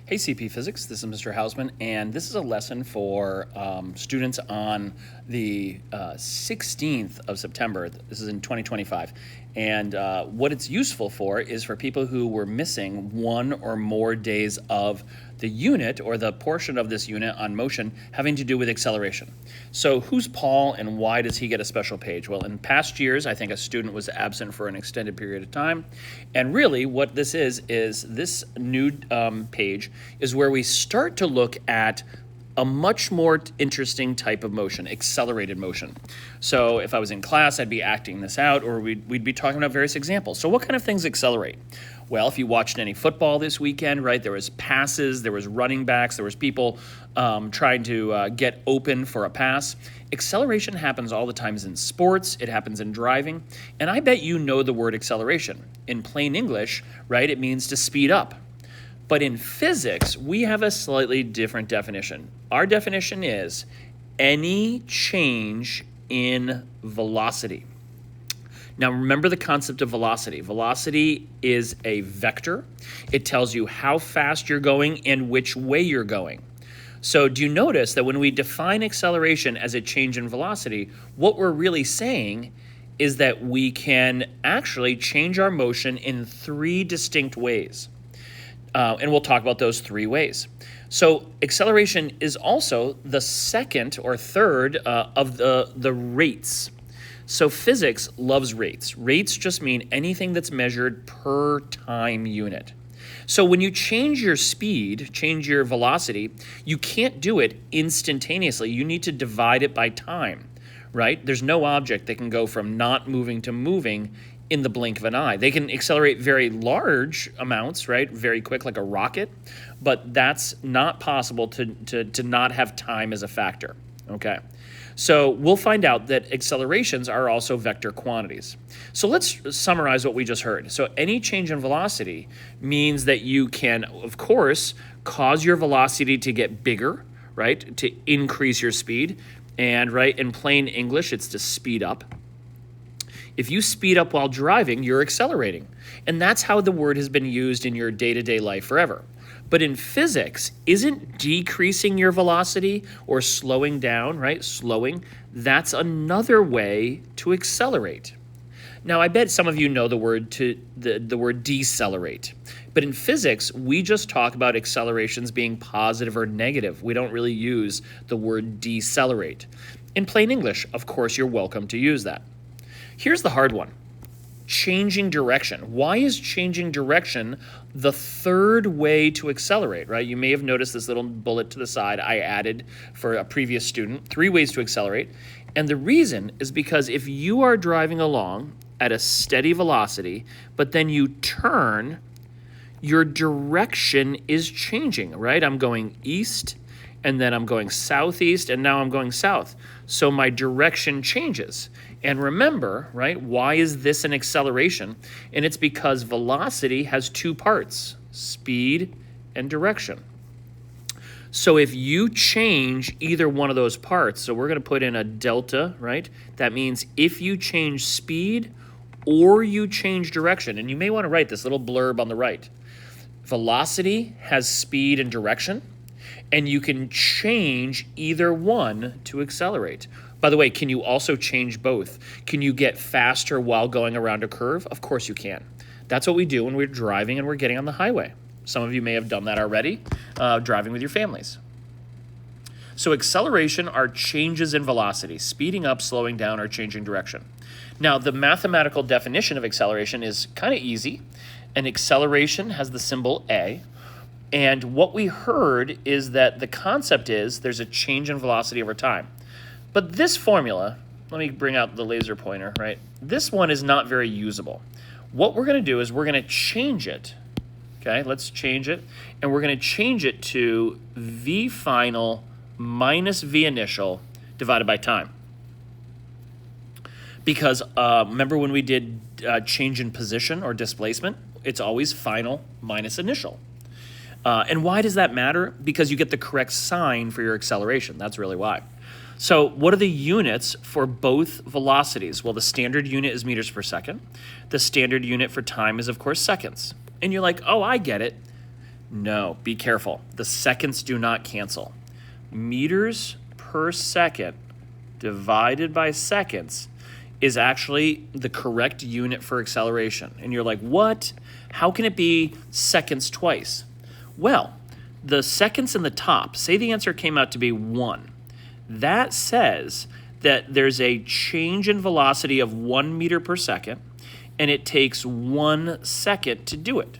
Hey CP Physics, this is Mr. Hausman, and this is a lesson for students on the 16th of September. This is in 2025. And what it's useful for is for people who were missing one or more days of the unit or the portion of this unit on motion having to do with acceleration. So who's Paul and why does he get a special page? Well, in past years, I think a student was absent for an extended period of time. And really what this is this new page is where we start to look at a much more interesting type of motion, accelerated motion. So if I was in class, I'd be acting this out, or we'd be talking about various examples. So what kind of things accelerate? Well, if you watched any football this weekend, right, there was passes, there was running backs, there was people trying to get open for a pass. Acceleration happens all the times in sports, it happens in driving, and I bet you know the word acceleration. In plain English, right, it means to speed up. But in physics, we have a slightly different definition. Our definition is any change in velocity. Now remember the concept of velocity. Velocity is a vector. It tells you how fast you're going and which way you're going. So do you notice that when we define acceleration as a change in velocity, what we're really saying is that we can actually change our motion in three distinct ways. And we'll talk about those three ways. So acceleration is also the second or third of the rates. So physics loves rates. Rates just mean anything that's measured per time unit. So when you change your speed, change your velocity, you can't do it instantaneously. You need to divide it by time, right? There's no object that can go from not moving to moving in the blink of an eye. They can accelerate very large amounts, right? Very quick, like a rocket, but that's not possible to not have time as a factor, okay? So we'll find out that accelerations are also vector quantities. So let's summarize what we just heard. So any change in velocity means that you can, of course, cause your velocity to get bigger, right? To increase your speed. And right, in plain English, it's to speed up. If you speed up while driving, you're accelerating. And that's how the word has been used in your day-to-day life forever. But in physics, isn't decreasing your velocity or slowing down, right? Slowing, that's another way to accelerate. Now, I bet some of you know the word decelerate. But in physics, we just talk about accelerations being positive or negative. We don't really use the word decelerate. In plain English, of course, you're welcome to use that. Here's the hard one. Changing direction. Why is changing direction the third way to accelerate, right? You may have noticed this little bullet to the side I added for a previous student, 3 ways to accelerate. And the reason is because if you are driving along at a steady velocity, but then you turn, your direction is changing, right? I'm going east, and then I'm going southeast, and now I'm going south. So my direction changes. And remember, right, why is this an acceleration? And it's because velocity has 2 parts, speed and direction. So if you change either one of those parts, so we're going to put in a delta, right? That means if you change speed or you change direction, and you may want to write this little blurb on the right. Velocity has speed and direction, and you can change either one to accelerate. By the way, can you also change both? Can you get faster while going around a curve? Of course you can. That's what we do when we're driving and we're getting on the highway. Some of you may have done that already, driving with your families. So acceleration are changes in velocity, speeding up, slowing down, or changing direction. Now, the mathematical definition of acceleration is kind of easy. An acceleration has the symbol A. And what we heard is that the concept is there's a change in velocity over time. But this formula, let me bring out the laser pointer, right? This one is not very usable. What we're going to do is we're going to change it. Okay, let's change it. And we're going to change it to V final minus V initial divided by time. Because remember when we did change in position or displacement? It's always final minus initial. And why does that matter? Because you get the correct sign for your acceleration. That's really why. So what are the units for both velocities? Well, the standard unit is meters per second. The standard unit for time is, of course, seconds. And you're like, oh, I get it. No, be careful. The seconds do not cancel. Meters per second divided by seconds is actually the correct unit for acceleration. And you're like, what? How can it be seconds twice? Well, the seconds in the top, say the answer came out to be 1. That says that there's a change in velocity of 1 meter per second, and it takes 1 second to do it.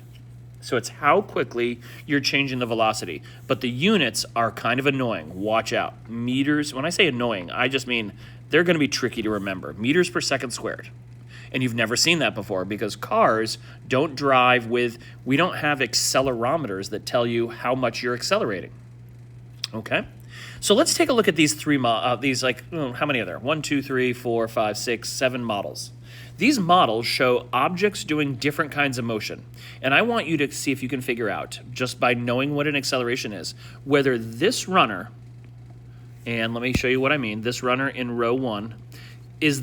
So it's how quickly you're changing the velocity. But the units are kind of annoying. Watch out. Meters, when I say annoying, I just mean they're going to be tricky to remember. Meters per second squared. And you've never seen that before because cars don't drive with, we don't have accelerometers that tell you how much you're accelerating. Okay? So let's take a look at these how many are there? 1, 2, 3, 4, 5, 6, 7 models. These models show objects doing different kinds of motion. And I want you to see if you can figure out, just by knowing what an acceleration is, whether this runner, and let me show you what I mean, this runner in row 1, if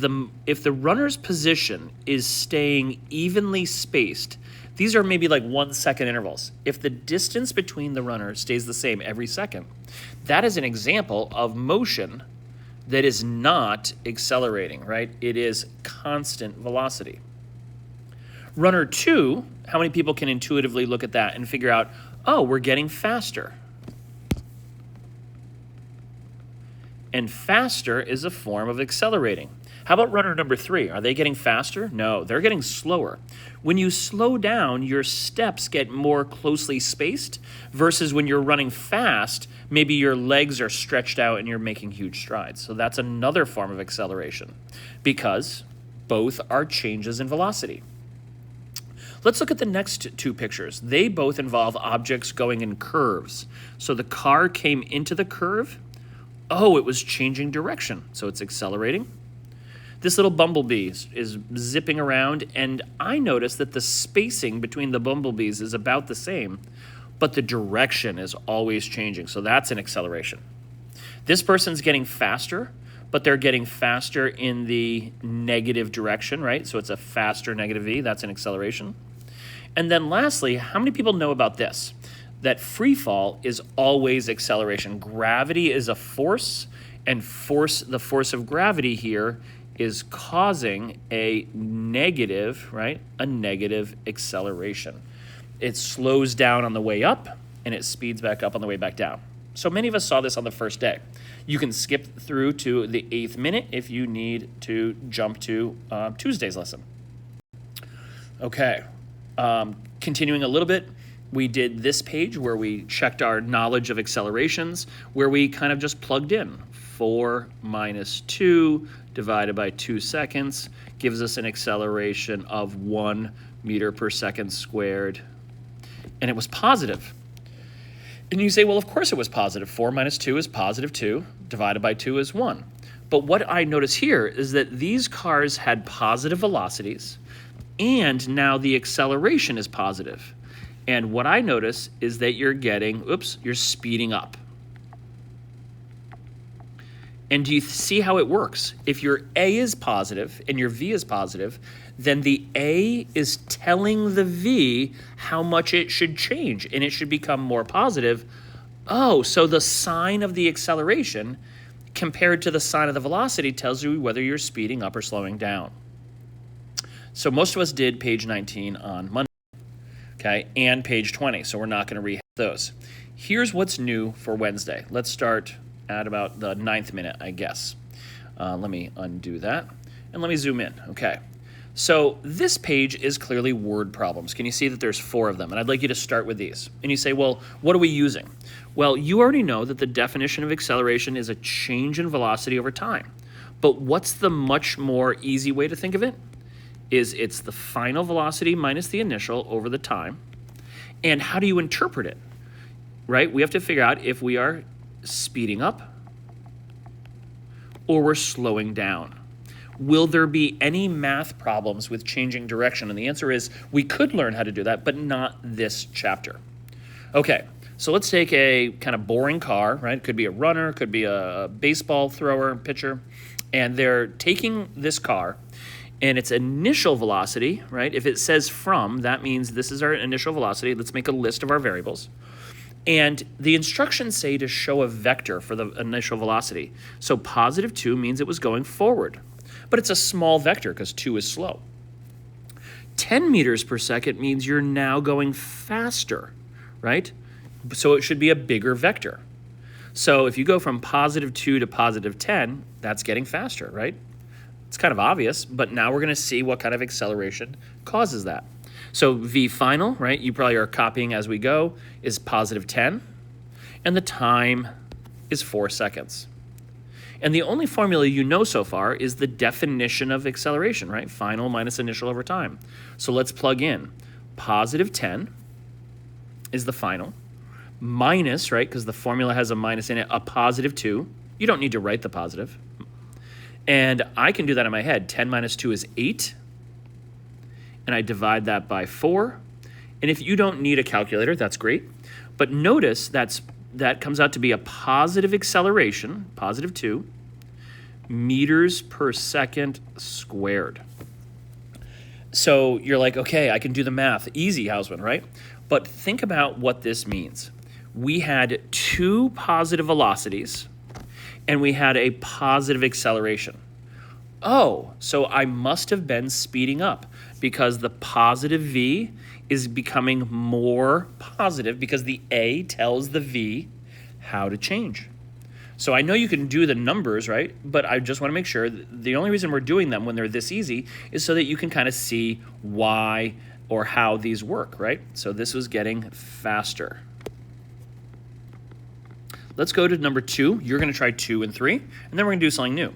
the runner's position is staying evenly spaced, these are maybe like 1 second intervals. If the distance between the runners stays the same every second, that is an example of motion that is not accelerating, right? It is constant velocity. Runner 2, how many people can intuitively look at that and figure out, oh, we're getting faster? And faster is a form of accelerating. How about runner number 3? Are they getting faster? No, they're getting slower. When you slow down, your steps get more closely spaced versus when you're running fast, maybe your legs are stretched out and you're making huge strides. So that's another form of acceleration because both are changes in velocity. Let's look at the next 2 pictures. They both involve objects going in curves. So the car came into the curve. Oh, it was changing direction, so it's accelerating. This little bumblebee is zipping around, and I noticed that the spacing between the bumblebees is about the same, but the direction is always changing, so that's an acceleration. This person's getting faster, but they're getting faster in the negative direction, right? So it's a faster negative v, that's an acceleration. And then lastly, how many people know about this? That free fall is always acceleration. Gravity is a force, and the force of gravity here is causing a negative, right? A negative acceleration. It slows down on the way up, and it speeds back up on the way back down. So many of us saw this on the first day. You can skip through to the 8th minute if you need to jump to Tuesday's lesson. Okay, continuing a little bit, we did this page where we checked our knowledge of accelerations, where we kind of just plugged in 4 minus 2 divided by 2 seconds gives us an acceleration of 1 meter per second squared. And it was positive. And you say, well, of course it was positive. 4 minus 2 is positive 2, divided by 2 is 1. But what I notice here is that these cars had positive velocities, and now the acceleration is positive. And what I notice is that you're speeding up. And do you see how it works? If your A is positive and your V is positive, then the A is telling the V how much it should change, and it should become more positive. Oh, so the sign of the acceleration compared to the sign of the velocity tells you whether you're speeding up or slowing down. So most of us did page 19 on Monday, okay, and page 20, so we're not going to rehash those. Here's what's new for Wednesday. Let's start at about the 9th minute, I guess. Let me undo that, and let me zoom in. Okay, so this page is clearly word problems. Can you see that there's 4 of them? And I'd like you to start with these. And you say, well, what are we using? Well, you already know that the definition of acceleration is a change in velocity over time. But what's the much more easy way to think of it? It's the final velocity minus the initial over the time. And how do you interpret it? Right? We have to figure out if we are speeding up or we're slowing down. Will there be any math problems with changing direction? And the answer is we could learn how to do that, but not this chapter. Okay, so let's take a kind of boring car, right? It could be a runner, could be a baseball thrower, pitcher, and they're taking this car and its initial velocity, right? If it says from, that means this is our initial velocity. Let's make a list of our variables. And the instructions say to show a vector for the initial velocity. So positive 2 means it was going forward, but it's a small vector because 2 is slow. 10 meters per second means you're now going faster, right? So it should be a bigger vector. So if you go from positive 2 to positive 10, that's getting faster, right? It's kind of obvious, but now we're going to see what kind of acceleration causes that. So V final, right, you probably are copying as we go, is positive 10, and the time is 4 seconds. And the only formula you know so far is the definition of acceleration, right? Final minus initial over time. So let's plug in. Positive 10 is the final, minus, right, because the formula has a minus in it, a positive 2. You don't need to write the positive. And I can do that in my head. 10 minus 2 is 8. And I divide that by 4. And if you don't need a calculator, that's great. But notice that comes out to be a positive acceleration, positive 2, meters per second squared. So you're like, okay, I can do the math. Easy, Hausman, right? But think about what this means. We had 2 positive velocities, and we had a positive acceleration. Oh, so I must have been speeding up because the positive V is becoming more positive because the A tells the V how to change. So I know you can do the numbers, right? But I just want to make sure the only reason we're doing them when they're this easy is so that you can kind of see why or how these work, right? So this was getting faster. Let's go to number 2. You're going to try 2 and 3, and then we're going to do something new.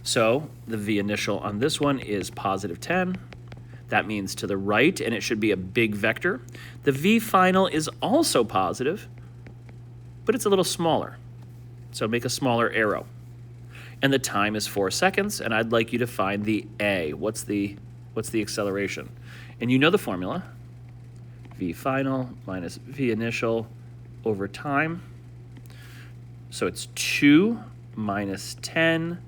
So the V initial on this one is positive 10. That means to the right, and it should be a big vector. The V final is also positive, but it's a little smaller. So make a smaller arrow. And the time is 4 seconds, and I'd like you to find the A. What's the acceleration? And you know the formula. V final minus V initial over time. So it's 2 minus 10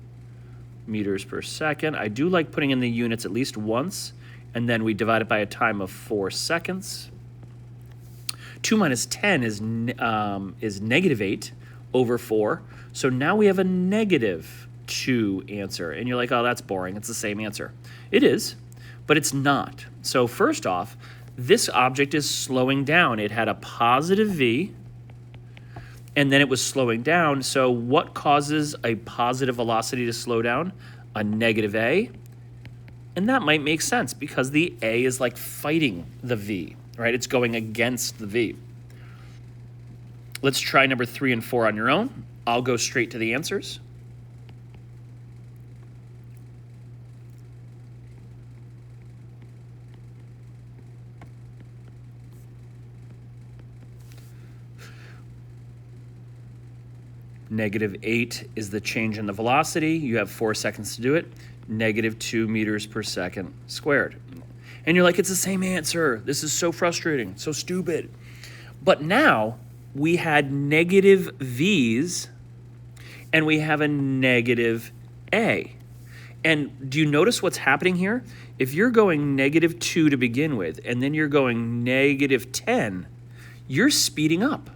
meters per second. I do like putting in the units at least once, and then we divide it by a time of 4 seconds. 2 minus 10 is negative 8 over 4. So now we have a negative 2 answer. And you're like, oh, that's boring. It's the same answer. It is, but it's not. So first off, this object is slowing down. It had a positive V, and then it was slowing down. So what causes a positive velocity to slow down? A negative A. And that might make sense because the A is like fighting the V, right? It's going against the V. Let's try number 3 and 4 on your own. I'll go straight to the answers. Negative 8 is the change in the velocity. You have 4 seconds to do it. Negative 2 meters per second squared. And you're like, it's the same answer. This is so frustrating, so stupid. But now we had negative V's and we have a negative A. And do you notice what's happening here? If you're going negative 2 to begin with, and then you're going negative 10, you're speeding up.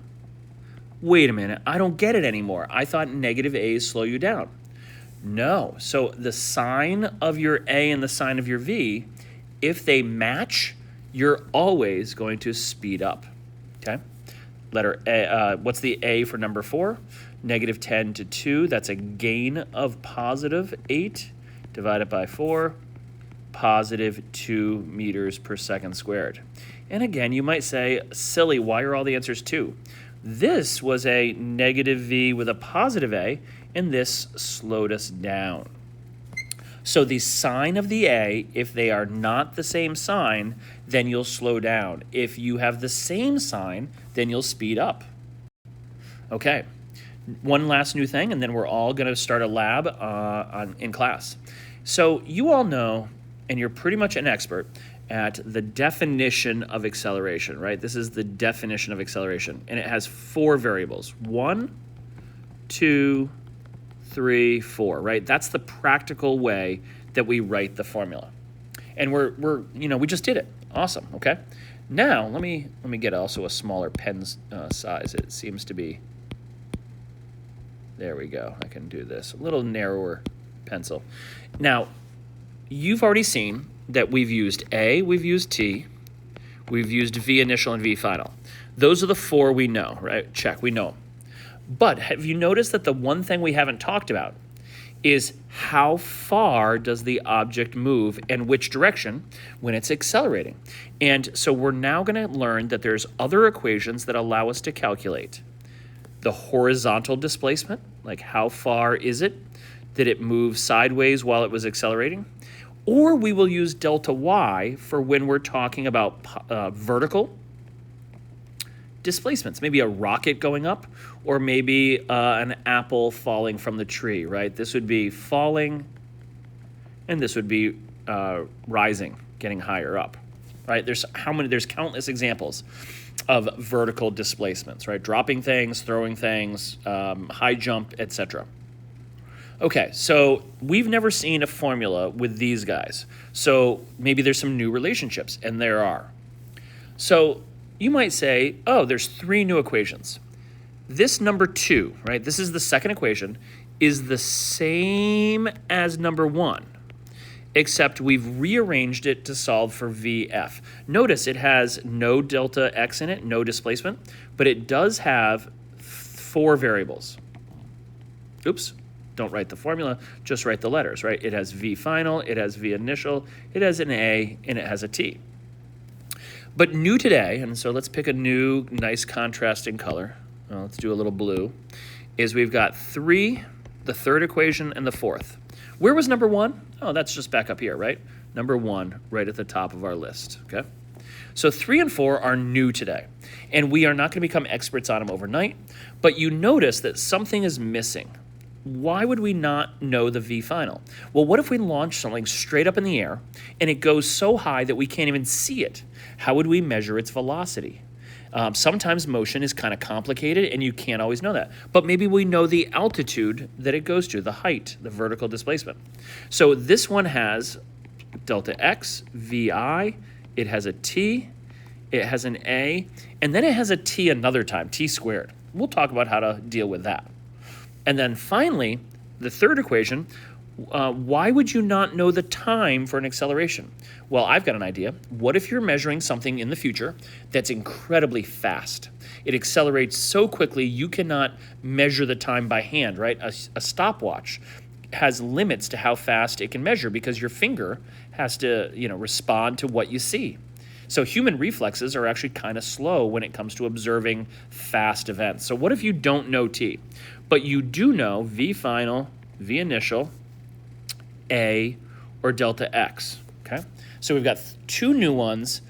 Wait a minute, I don't get it anymore. I thought negative A's slow you down. No, so the sign of your A and the sign of your V, if they match, you're always going to speed up, okay? Letter A, what's the A for number 4? Negative 10 to 2, that's a gain of positive 8, divided by 4, positive 2 meters per second squared. And again, you might say, silly, why are all the answers 2? This was a negative V with a positive A, and this slowed us down. So the sign of the A, if they are not the same sign, then you'll slow down. If you have the same sign, then you'll speed up. Okay, one last new thing, and then we're all going to start a lab in class. So you all know, and you're pretty much an expert at the definition of acceleration, right? This is the definition of acceleration, and it has 4 variables. 1, 2, 3, 4, right? That's the practical way that we write the formula. And we just did it. Awesome, okay? Now, let me get also a smaller pen size. It seems to be, there we go. I can do this, a little narrower pencil. Now, you've already seen that we've used A, we've used T, we've used V initial and V final. Those are the four we know, right? Check, we know them. But have you noticed that the one thing we haven't talked about is how far does the object move and which direction when it's accelerating? And so we're now going to learn that there's other equations that allow us to calculate the horizontal displacement, like how far is it that it moves sideways while it was accelerating? Or we will use delta y for when we're talking about vertical displacements, maybe a rocket going up, or maybe an apple falling from the tree, right? This would be falling, and this would be rising, getting higher up, right? There's countless examples of vertical displacements, right? Dropping things, throwing things, high jump, etc. Okay, so we've never seen a formula with these guys. So maybe there's some new relationships, and there are. So you might say, oh, there's three new equations. This number 2, right, this is the second equation, is the same as number 1, except we've rearranged it to solve for VF. Notice it has no delta x in it, no displacement, but it does have 4 variables. Oops, don't write the formula, just write the letters, right? It has V final, it has V initial, it has an A, and it has a T. But new today, and so let's pick a new nice contrasting color. Let's do a little blue, is we've got 3, the third equation, and the fourth. Where was number 1? Oh, that's just back up here, right? Number 1 right at the top of our list, okay? So 3 and 4 are new today, and we are not going to become experts on them overnight, but you notice that something is missing. Why would we not know the V final? Well, what if we launch something straight up in the air and it goes so high that we can't even see it? How would we measure its velocity? Sometimes motion is kind of complicated and you can't always know that. But maybe we know the altitude that it goes to, the height, the vertical displacement. So this one has delta x, VI, it has a T, it has an A, and then it has a T another time, T squared. We'll talk about how to deal with that. And then finally, the third equation, why would you not know the time for an acceleration? Well, I've got an idea. What if you're measuring something in the future that's incredibly fast? It accelerates so quickly you cannot measure the time by hand, right? A stopwatch has limits to how fast it can measure because your finger has to, respond to what you see. So human reflexes are actually kind of slow when it comes to observing fast events. So what if you don't know T, but you do know V final, V initial, A, or delta X, okay? So we've got 2 new ones,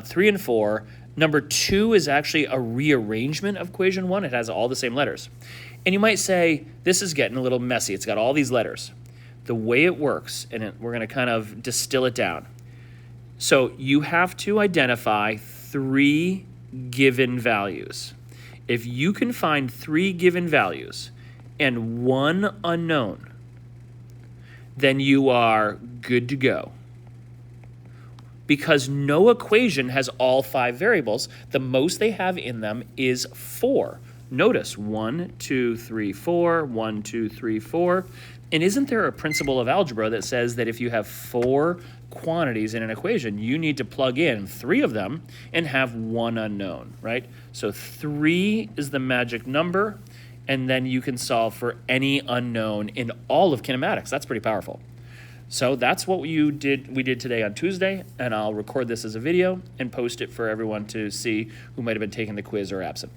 3 and 4. Number 2 is actually a rearrangement of equation 1. It has all the same letters. And you might say, this is getting a little messy. It's got all these letters. The way it works, and we're going to kind of distill it down. So you have to identify 3 given values. If you can find 3 given values and 1 unknown, then you are good to go. Because no equation has all 5 variables, the most they have in them is 4. Notice 1, 2, 3, 4, 1, 2, 3, 4. And isn't there a principle of algebra that says that if you have 4 quantities in an equation, you need to plug in 3 of them and have 1 unknown, right? So 3 is the magic number, and then you can solve for any unknown in all of kinematics. That's pretty powerful. So that's what we did today on Tuesday, and I'll record this as a video and post it for everyone to see who might have been taking the quiz or absent.